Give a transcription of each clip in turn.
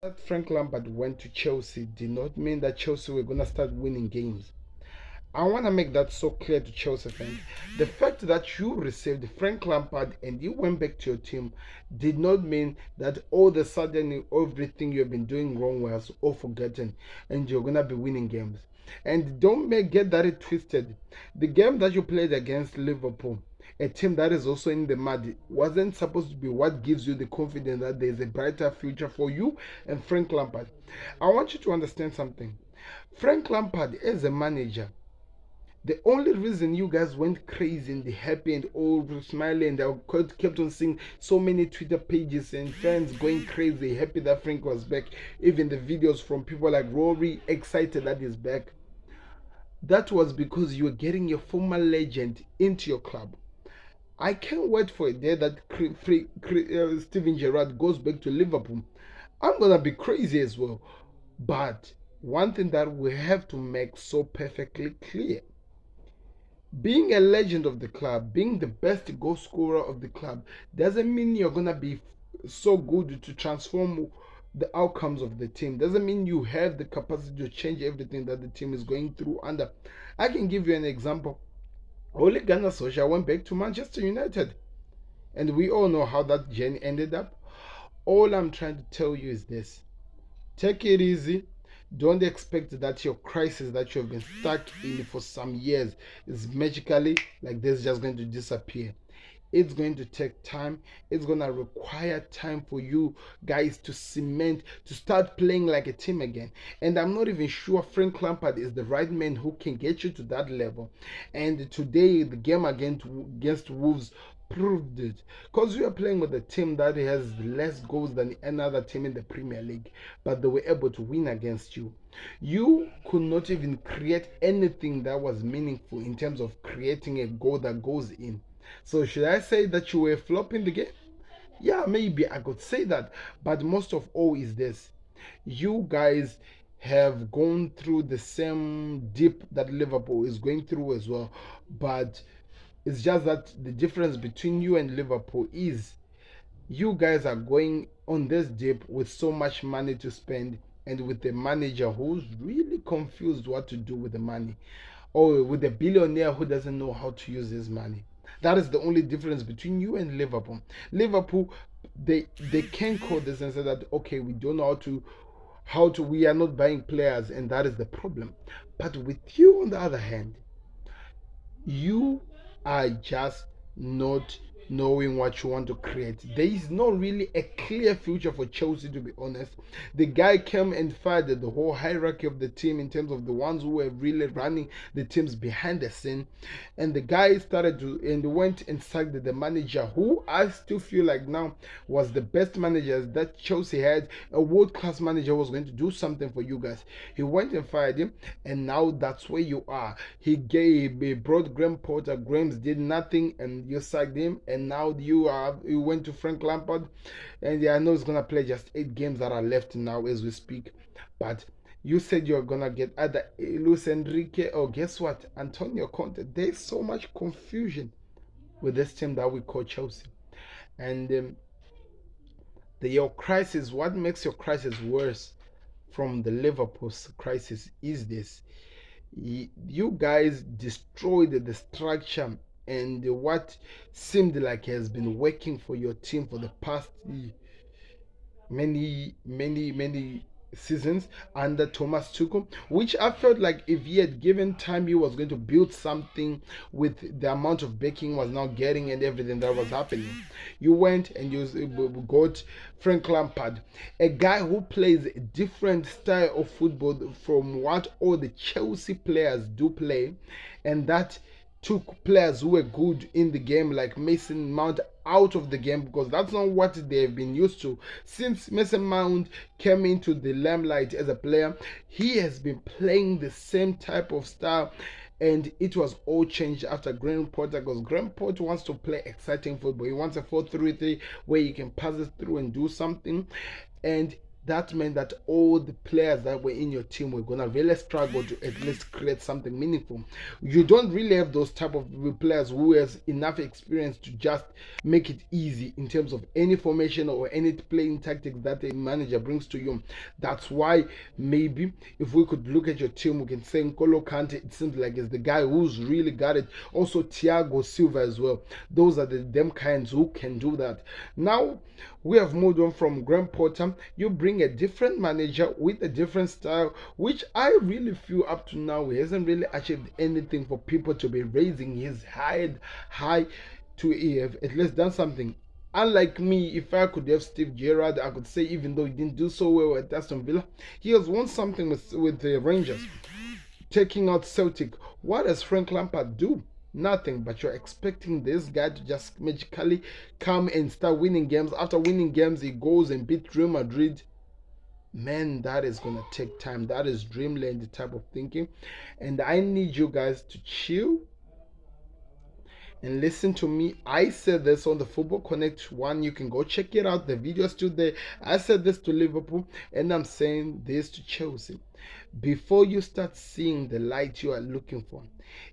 That Frank Lampard went to Chelsea did not mean that Chelsea were going to start winning games. I want to make that so clear to Chelsea fans. The fact that you received Frank Lampard and you went back to your team did not mean that all of a sudden everything you've been doing wrong was all forgotten and you're going to be winning games. And don't get that twisted. The game that you played against Liverpool, a team that is also in the mud, wasn't supposed to be what gives you the confidence that there's a brighter future for you and Frank Lampard. I want you to understand something. Frank Lampard, as a manager, the only reason you guys went crazy and happy and all smiling and I kept on seeing so many Twitter pages and fans going crazy, happy that Frank was back, even the videos from people like Rory excited that he's back, that was because you were getting your former legend into your club. I can't wait for a day that Steven Gerrard goes back to Liverpool. I'm gonna be crazy as well. But one thing that we have to make so perfectly clear: being a legend of the club, being the best goal scorer of the club, doesn't mean you're gonna be so good to transform the outcomes of the team. Doesn't mean you have the capacity to change everything that the team is going through under. I can give you an example. Ole Gunnar Solskjaer went back to Manchester United, and we all know how that journey ended up. All I'm trying to tell you is this: take it easy. Don't expect that your crisis that you have been stuck in for some years is magically like this just going to disappear. It's going to take time. It's going to require time for you guys to cement, to start playing like a team again. And I'm not even sure Frank Lampard is the right man who can get you to that level. And today, the game against Wolves proved it, because we are playing with a team that has less goals than another team in the Premier League, but they were able to win against you. You could not even create anything that was meaningful in terms of creating a goal that goes in. So should I say that you were flopping the game? Yeah, maybe I could say that, but most of all is this: you guys have gone through the same dip that Liverpool is going through as well, but it's just that the difference between you and Liverpool is you guys are going on this dip with so much money to spend and with a manager who's really confused what to do with the money, or with a billionaire who doesn't know how to use his money. That is the only difference between you and Liverpool. Liverpool, they can call this and say that okay, we don't know how to we are not buying players, and that is the problem. But with you on the other hand, you are just not knowing what you want to create. There is not really a clear future for Chelsea, to be honest. The guy came and fired the whole hierarchy of the team in terms of the ones who were really running the teams behind the scene. And the guy started to and went and sacked the manager, who I still feel like now was the best manager that Chelsea had. A world class manager was going to do something for you guys. He went and fired him, and now that's where you are. He brought Graham Potter. Graham's did nothing, and you sacked him. And now you went to Frank Lampard, and I know he's gonna play just 8 games that are left now as we speak. But you said you're gonna get either Luis Enrique or guess what, Antonio Conte. There's so much confusion with this team that we call Chelsea, and your crisis. What makes your crisis worse from the Liverpool crisis is this: you guys destroyed the structure and what seemed like has been working for your team for the past many seasons under Thomas Tuchel, which I felt like if he had given time, he was going to build something with the amount of backing was now getting and everything that was happening. You went and you got Frank Lampard, a guy who plays a different style of football from what all the Chelsea players do play, and that took players who were good in the game like Mason Mount out of the game, because that's not what they've been used to. Since Mason Mount came into the limelight as a player, he has been playing the same type of style, and it was all changed after Graham Potter, because Graham Potter wants to play exciting football. He wants a 4-3-3 where you can pass it through and do something, and that meant that all the players that were in your team were gonna really struggle to at least create something meaningful. You don't really have those type of players who has enough experience to just make it easy in terms of any formation or any playing tactics that a manager brings to you. That's why maybe if we could look at your team, we can say N'Golo Kante, it seems like is the guy who's really got it. Also Thiago Silva as well. Those are the them kinds who can do that. Now we have moved on from Graham Potter. You bring a different manager with a different style, which I really feel up to now he hasn't really achieved anything for people to be raising his head high to have at least done something. Unlike me, if I could have Steve Gerrard, I could say even though he didn't do so well at Aston Villa, he has won something with the Rangers, taking out Celtic. What does Frank Lampard do? Nothing, but you're expecting this guy to just magically come and start winning games. After winning games, he goes and beat Real Madrid. Man, that is gonna take time. That is dreamland type of thinking, and I need you guys to chill and listen to me. I said this on the Football Connect one. You can go check it out. The video is still there. I said this to Liverpool, and I'm saying this to Chelsea. Before you start seeing the light you are looking for,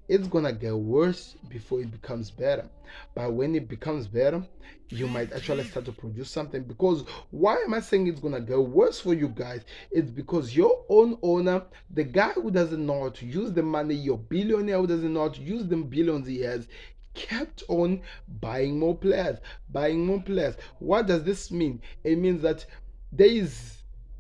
it's gonna get worse before it becomes better. But when it becomes better, you might actually start to produce something. Because why am I saying it's gonna get worse for you guys? It's because your own owner, the guy who doesn't know how to use the money, your billionaire who doesn't know how to use the billions he has, kept on buying more players, buying more players. What does this mean? It means that there is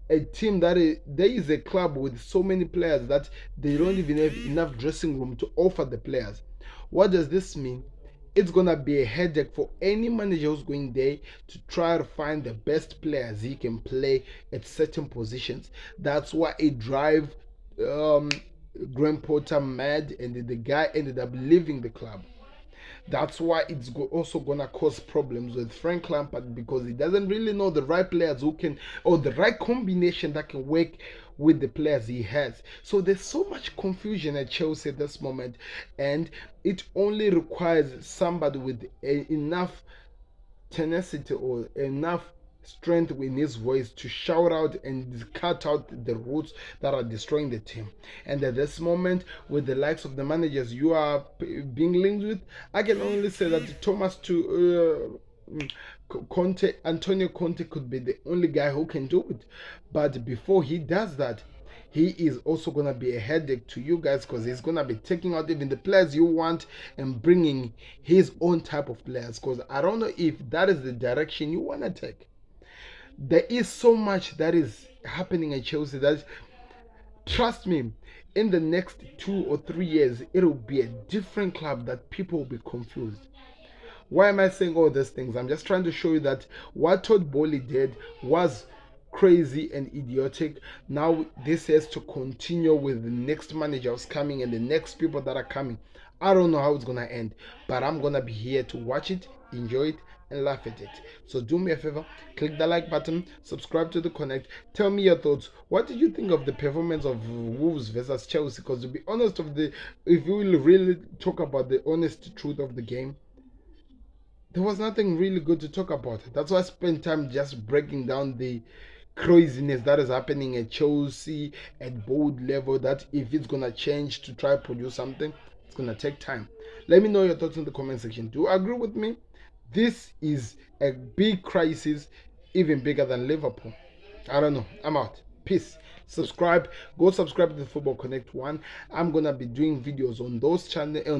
a team there is a club with so many players that they don't even have enough dressing room to offer the players. What does this mean? It's gonna be a headache for any manager who's going there to try to find the best players he can play at certain positions. That's why it drive Graham Potter mad, and the guy ended up leaving the club. That's why it's also gonna cause problems with Frank Lampard, because he doesn't really know the right players who can, or the right combination that can work with the players he has. So there's so much confusion at Chelsea at this moment, and it only requires somebody with enough tenacity or enough strength in his voice to shout out and cut out the roots that are destroying the team. And at this moment, with the likes of the managers you are being linked with, I can only say that Antonio Conte could be the only guy who can do it. But before he does that, he is also going to be a headache to you guys, because he's going to be taking out even the players you want and bringing his own type of players. Because I don't know if that is the direction you want to take. There is so much that is happening at Chelsea that, trust me, in the next 2 or 3 years, it will be a different club that people will be confused. Why am I saying all these things? I'm just trying to show you that what Todd Bowley did was crazy and idiotic. Now this has to continue with the next managers coming and the next people that are coming. I don't know how it's gonna end, but I'm gonna be here to watch it, enjoy it, and laugh at it. So do me a favor, click the like button, subscribe to the Connect, tell me your thoughts. What did you think of the performance of Wolves versus Chelsea? Because to be honest, if you will really talk about the honest truth of the game, there was nothing really good to talk about. That's why I spent time just breaking down the craziness that is happening at Chelsea at board level, that if it's gonna change to try produce something, it's gonna take time. Let me know your thoughts in the comment section. Do you agree with me? This is a big crisis, even bigger than Liverpool. I don't know. I'm out. Peace. Subscribe. Go subscribe to the Football Connect one. I'm gonna be doing videos on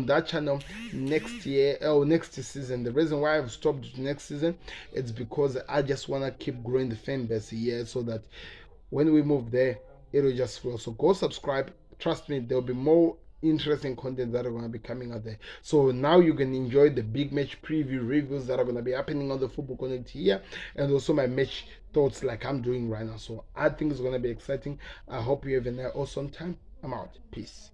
that channel next year or next season. The reason why I've stopped next season is because I just wanna keep growing the fan base here, so that when we move there, it'll just flow. So go subscribe. Trust me, there'll be more interesting content that are going to be coming out there. So now you can enjoy the big match preview reviews that are going to be happening on the Football Connect here, and also my match thoughts like I'm doing right now. So I think it's going to be exciting. I hope you have an awesome time. I'm out. Peace.